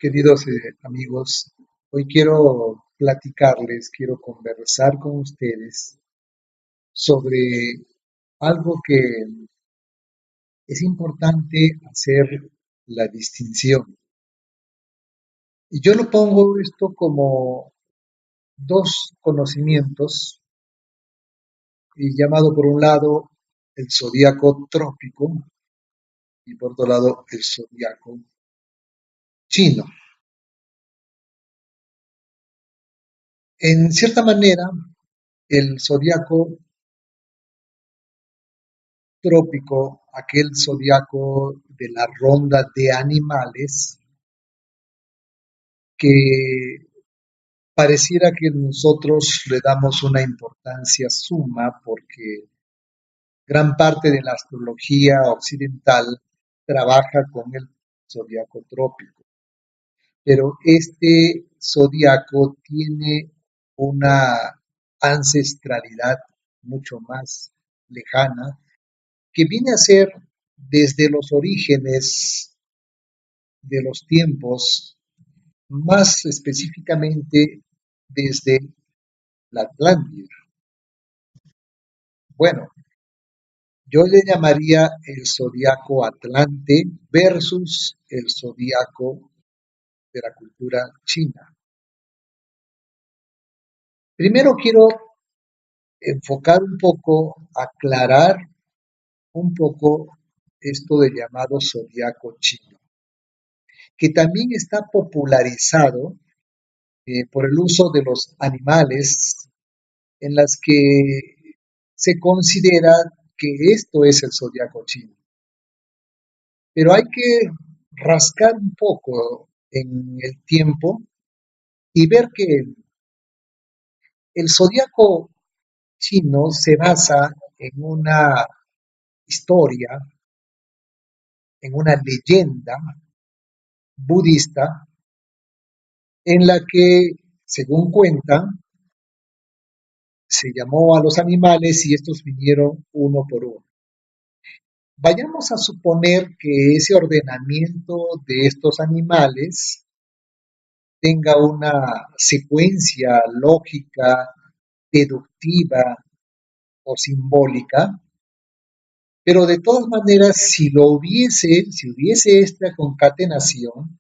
Queridos amigos, hoy quiero platicarles, quiero conversar con ustedes sobre algo que es importante hacer la distinción. Y yo lo pongo esto como dos conocimientos, y llamado por un lado el zodíaco trópico y por otro lado el zodíaco chino. En cierta manera, el zodíaco trópico, aquel zodiaco de la ronda de animales, que pareciera que nosotros le damos una importancia suma porque gran parte de la astrología occidental trabaja con el zodiaco trópico, pero este zodiaco tiene una ancestralidad mucho más lejana que viene a ser desde los orígenes de los tiempos, más específicamente desde la Atlántida. Bueno, yo le llamaría el zodiaco Atlante versus el zodiaco de la cultura china. Primero quiero enfocar un poco, aclarar un poco esto del llamado zodiaco chino, que también está popularizado por el uso de los animales en las que se considera que esto es el zodiaco chino. Pero hay que rascar un poco en el tiempo y ver que el zodiaco chino se basa en una historia, en una leyenda budista en la que, según cuentan, se llamó a los animales y estos vinieron uno por uno. Vayamos a suponer que ese ordenamiento de estos animales tenga una secuencia lógica, deductiva o simbólica, pero de todas maneras, si hubiese esta concatenación,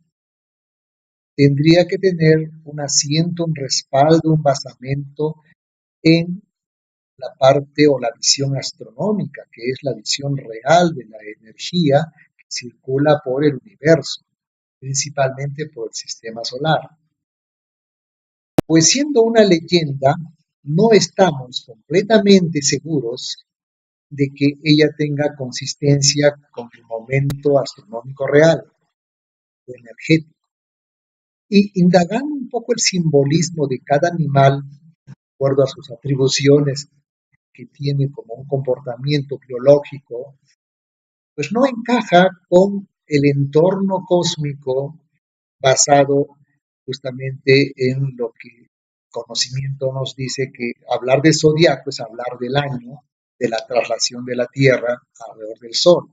tendría que tener un asiento, un respaldo, un basamento en la parte o la visión astronómica, que es la visión real de la energía que circula por el universo, principalmente por el sistema solar. Pues siendo una leyenda, no estamos completamente seguros de que ella tenga consistencia con el momento astronómico real o energético. Y indagando un poco el simbolismo de cada animal, de acuerdo a sus atribuciones que tiene como un comportamiento biológico, pues no encaja con el entorno cósmico basado justamente en lo que el conocimiento nos dice que hablar de zodiaco es hablar del año, de la traslación de la Tierra alrededor del Sol,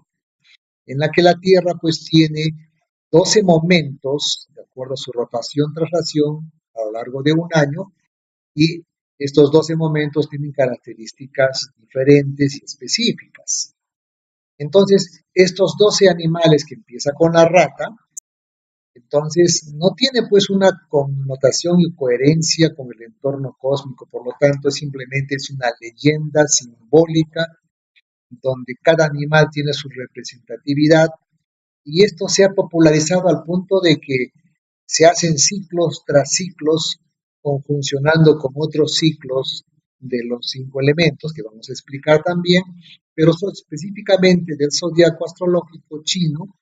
en la que la Tierra pues tiene 12 momentos, de acuerdo a su rotación, traslación, a lo largo de un año, y estos 12 momentos tienen características diferentes y específicas. Entonces, estos 12 animales que empieza con la rata, entonces no tiene pues una connotación y coherencia con el entorno cósmico, por lo tanto simplemente es una leyenda simbólica donde cada animal tiene su representatividad y esto se ha popularizado al punto de que se hacen ciclos tras ciclos conjuncionando con otros ciclos de los 5 elementos que vamos a explicar también, pero específicamente del zodiaco astrológico chino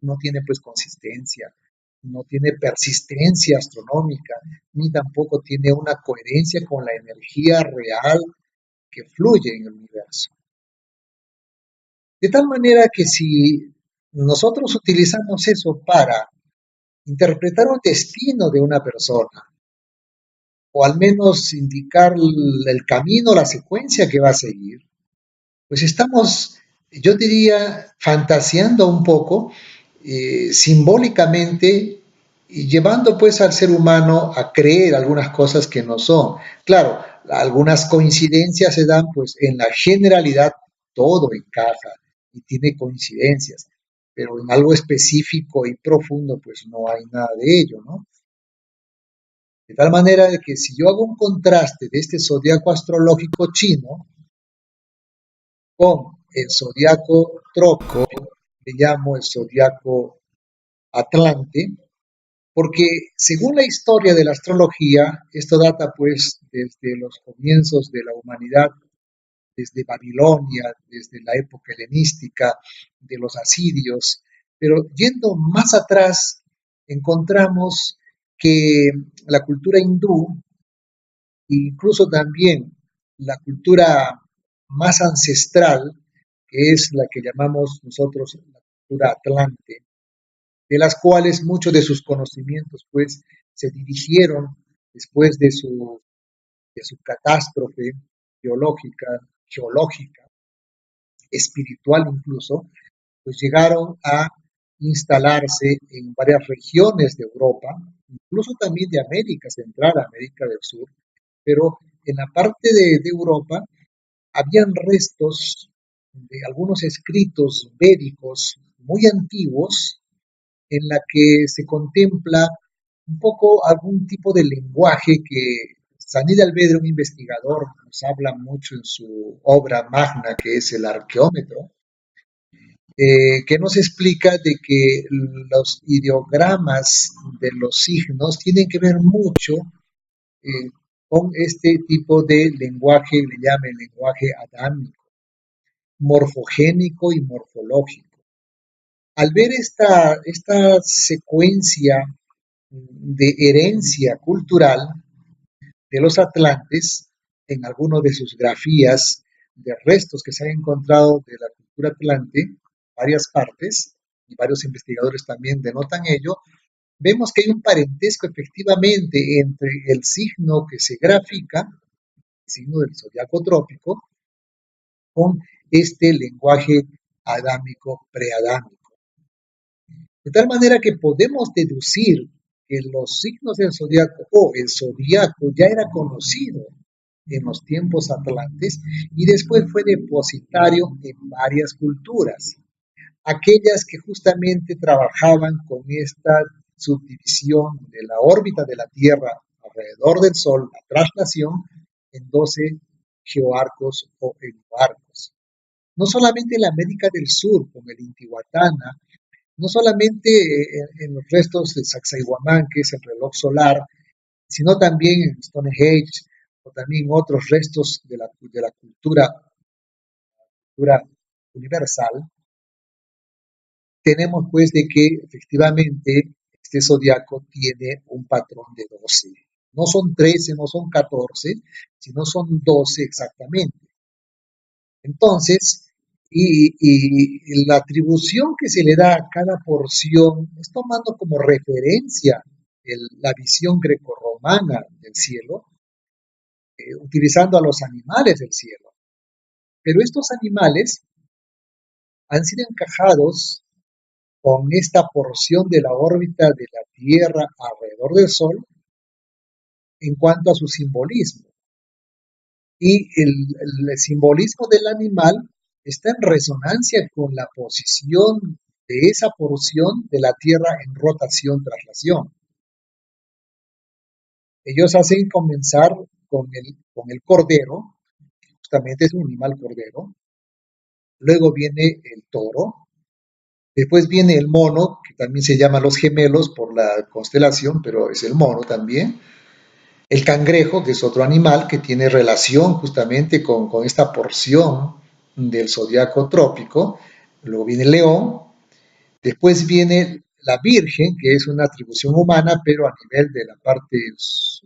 no tiene pues consistencia, no tiene persistencia astronómica, ni tampoco tiene una coherencia con la energía real que fluye en el universo. De tal manera que si nosotros utilizamos eso para interpretar un destino de una persona, o al menos indicar el camino, la secuencia que va a seguir, pues estamos, yo diría, fantaseando un poco simbólicamente y llevando pues al ser humano a creer algunas cosas que no son. Claro, algunas coincidencias se dan, pues en la generalidad todo encaja y tiene coincidencias, pero en algo específico y profundo pues no hay nada de ello, ¿no? De tal manera de que si yo hago un contraste de este zodiaco astrológico chino con el zodiaco trópico, le llamo el zodiaco Atlante, porque según la historia de la astrología, esto data pues desde los comienzos de la humanidad, desde Babilonia, desde la época helenística, de los asirios, pero yendo más atrás, encontramos que la cultura hindú, incluso también la cultura más ancestral, que es la que llamamos nosotros la cultura atlante, de las cuales muchos de sus conocimientos pues se dirigieron después de su catástrofe biológica, geológica, espiritual incluso, pues llegaron a instalarse en varias regiones de Europa, incluso también de América Central, América del Sur, pero en la parte de Europa habían restos de algunos escritos védicos muy antiguos en la que se contempla un poco algún tipo de lenguaje que Sani de Alvedre, un investigador, nos habla mucho en su obra magna, que es el arqueómetro, que nos explica de que los ideogramas de los signos tienen que ver mucho eh, con este tipo de lenguaje, le llama el lenguaje adámico, morfogénico y morfológico. Al ver esta secuencia de herencia cultural de los atlantes, en algunas de sus grafías de restos que se han encontrado de la cultura atlante, varias partes, y varios investigadores también denotan ello, vemos que hay un parentesco efectivamente entre el signo que se grafica, el signo del zodiaco trópico, con este lenguaje adámico, preadámico. De tal manera que podemos deducir que los signos del zodiaco o el zodiaco ya era conocido en los tiempos atlantes y después fue depositario en varias culturas, aquellas que justamente trabajaban con esta subdivisión de la órbita de la Tierra alrededor del Sol, la traslación, en 12 geoarcos o helicoarcos. No solamente en la América del Sur, con el Intihuatana, no solamente en los restos de Sacsayhuamán, que es el reloj solar, sino también en Stonehenge o también otros restos de la cultura universal, tenemos pues de que efectivamente este zodiaco tiene un patrón de 12. No son 13, no son 14, sino son 12 exactamente. Entonces, y la atribución que se le da a cada porción es tomando como referencia la visión grecorromana del cielo, utilizando a los animales del cielo. Pero estos animales han sido encajados con esta porción de la órbita de la Tierra alrededor del Sol en cuanto a su simbolismo. Y el simbolismo del animal está en resonancia con la posición de esa porción de la Tierra en rotación, traslación. Ellos hacen comenzar con el cordero, justamente es un animal cordero, luego viene el toro, después viene el mono, que también se llama los gemelos por la constelación, pero es el mono también, el cangrejo, que es otro animal que tiene relación justamente con esta porción del zodiaco trópico. Luego viene el león. Después viene la virgen, que es una atribución humana, pero a nivel de la parte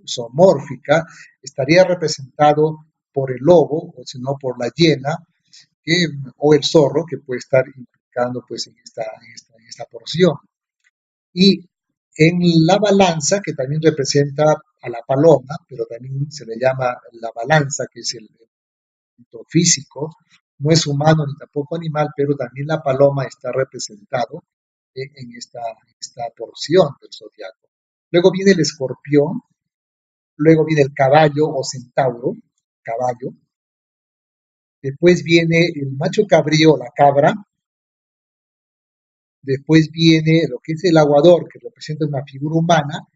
zoomórfica, estaría representado por el lobo, o si no por la hiena, o el zorro, que puede estar implicando pues, en esta porción. Y en la balanza, que también representa a la paloma, pero también se le llama la balanza, que es el punto físico, no es humano ni tampoco animal, pero también la paloma está representado en esta porción del zodiaco. luego viene el escorpión, luego viene el caballo o centauro, caballo, después viene el macho cabrío, la cabra, después viene lo que es el aguador, que representa una figura humana,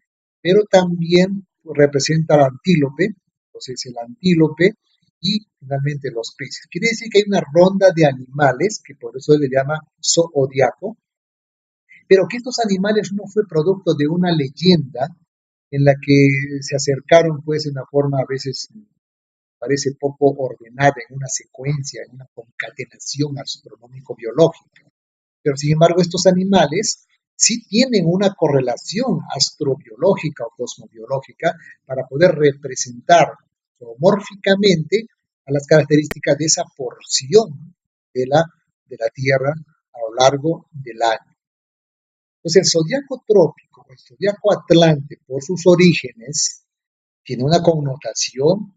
pero también representa al antílope, entonces el antílope y finalmente los peces. Quiere decir que hay una ronda de animales, que por eso se le llama zodiaco, pero que estos animales no fue producto de una leyenda en la que se acercaron pues de una forma a veces parece poco ordenada, en una secuencia, en una concatenación astronómico-biológica. Pero sin embargo, estos animales sí tienen una correlación astrobiológica o cosmobiológica para poder representar zoomórficamente a las características de esa porción de la Tierra a lo largo del año. Entonces, el zodiaco trópico, el zodiaco atlante, por sus orígenes, tiene una connotación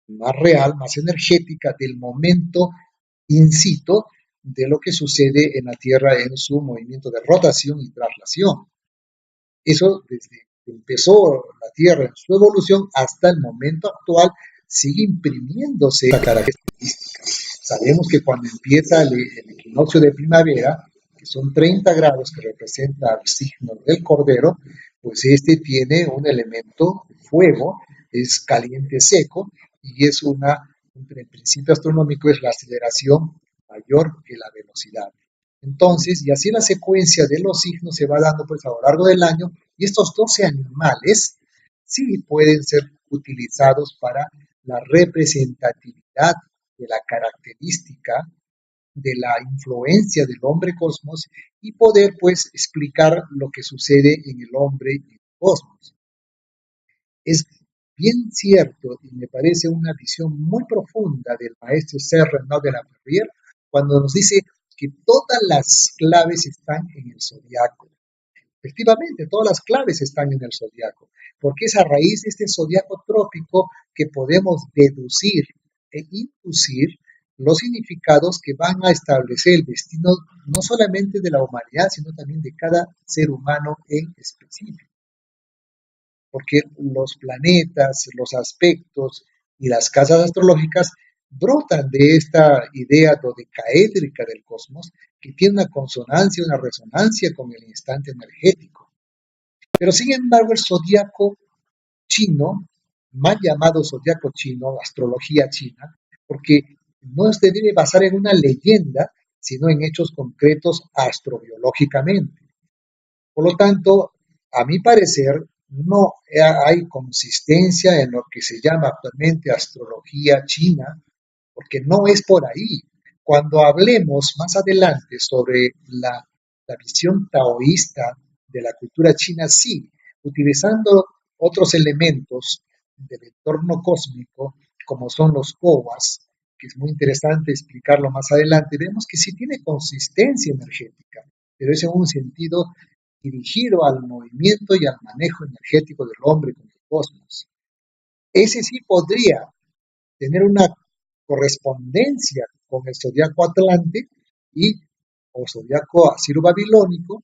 más real, más energética del momento in situ de lo que sucede en la Tierra en su movimiento de rotación y traslación. Eso desde que empezó la Tierra en su evolución hasta el momento actual sigue imprimiéndose esta característica. Sabemos que cuando empieza el equinoccio de primavera, que son 30 grados que representa el signo del Cordero, pues este tiene un elemento fuego, es caliente seco y es el principio astronómico es la aceleración mayor que la velocidad. Entonces, y así la secuencia de los signos se va dando pues a lo largo del año y estos 12 animales sí pueden ser utilizados para la representatividad de la característica de la influencia del hombre cosmos y poder pues explicar lo que sucede en el hombre y el cosmos. Es bien cierto y me parece una visión muy profunda del maestro Serre ¿no? de la Ferrier cuando nos dice que todas las claves están en el zodiaco. Efectivamente, todas las claves están en el zodiaco, porque es a raíz de este zodiaco trópico que podemos deducir e inducir los significados que van a establecer el destino no solamente de la humanidad, sino también de cada ser humano en específico. Porque los planetas, los aspectos y las casas astrológicas brotan de esta idea dodecaédrica del cosmos que tiene una consonancia, una resonancia con el instante energético. Pero sin embargo, el zodiaco chino, mal llamado zodiaco chino, astrología china, porque no se debe basar en una leyenda, sino en hechos concretos astrobiológicamente. Por lo tanto, a mi parecer, no hay consistencia en lo que se llama actualmente astrología china, porque no es por ahí. Cuando hablemos más adelante sobre la visión taoísta de la cultura china, sí, utilizando otros elementos del entorno cósmico, como son los kowas, que es muy interesante explicarlo más adelante, vemos que sí tiene consistencia energética, pero es en un sentido dirigido al movimiento y al manejo energético del hombre con el cosmos. Ese sí podría tener una correspondencia con el zodiaco Atlante y o zodiaco asiro-babilónico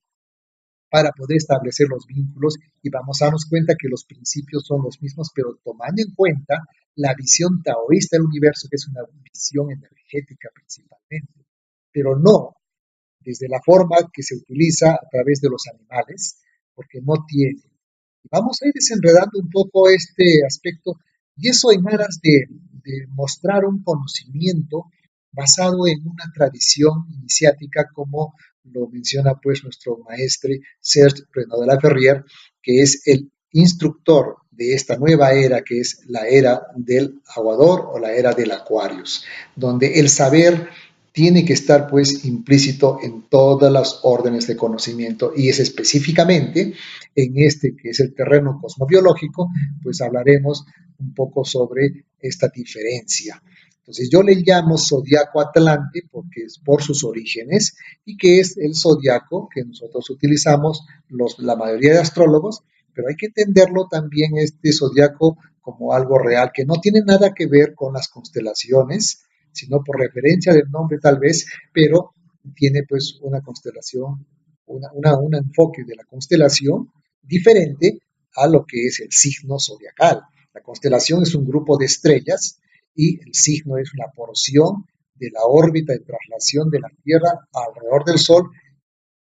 para poder establecer los vínculos y vamos a darnos cuenta que los principios son los mismos, pero tomando en cuenta la visión taoísta del universo, que es una visión energética principalmente, pero no desde la forma que se utiliza a través de los animales, porque no tiene. Y vamos a ir desenredando un poco este aspecto y eso en aras de mostrar un conocimiento basado en una tradición iniciática como lo menciona pues nuestro maestre Serge Renaud de la Ferrier, que es el instructor de esta nueva era que es la era del aguador o la era del Aquarius, donde el saber tiene que estar pues implícito en todas las órdenes de conocimiento y es específicamente en este que es el terreno cosmobiológico, pues hablaremos un poco sobre esta diferencia. Entonces yo le llamo zodiaco atlante porque es por sus orígenes y que es el zodiaco que nosotros utilizamos la mayoría de astrólogos, pero hay que entenderlo también este zodiaco como algo real que no tiene nada que ver con las constelaciones, sino por referencia del nombre tal vez, pero tiene pues una constelación, un enfoque de la constelación diferente a lo que es el signo zodiacal. La constelación es un grupo de estrellas y el signo es una porción de la órbita de traslación de la Tierra alrededor del Sol,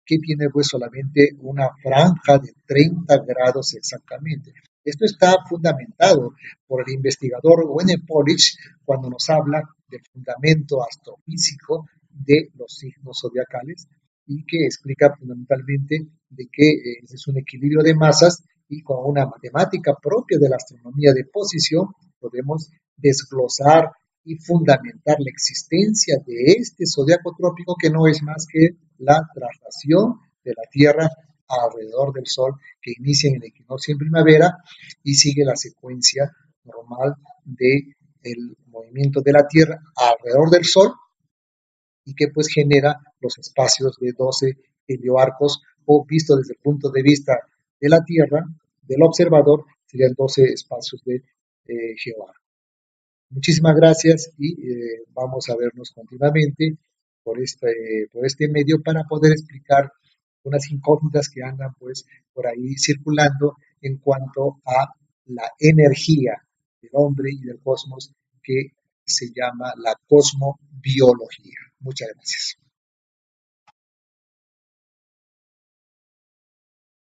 que tiene pues solamente una franja de 30 grados exactamente. Esto está fundamentado por el investigador Wayne Polich cuando nos habla del fundamento astrofísico de los signos zodiacales y que explica fundamentalmente de que es un equilibrio de masas y con una matemática propia de la astronomía de posición podemos desglosar y fundamentar la existencia de este zodiaco trópico que no es más que la traslación de la Tierra alrededor del Sol que inicia en el equinoccio en primavera y sigue la secuencia normal de el movimiento de la Tierra alrededor del Sol y que pues genera los espacios de 12 helioarcos o visto desde el punto de vista de la Tierra, del observador, serían 12 espacios de geoarcos. Muchísimas gracias y vamos a vernos continuamente por este medio para poder explicar unas incógnitas que andan pues por ahí circulando en cuanto a la energía del hombre y del cosmos que se llama la cosmobiología. Muchas gracias.